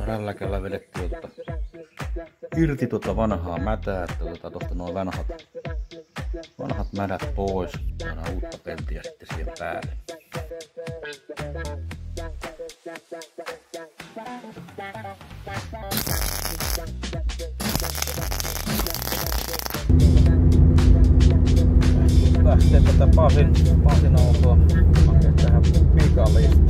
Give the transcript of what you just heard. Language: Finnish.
rälläkällä vedettiin irti vanhaa mätää, että otetaan tuosta nuo vanhat mädät pois. Saadaan uutta peltiä sitten siihen päälle. Lähtee tätä Pasin autoa hakea tähän pikalle.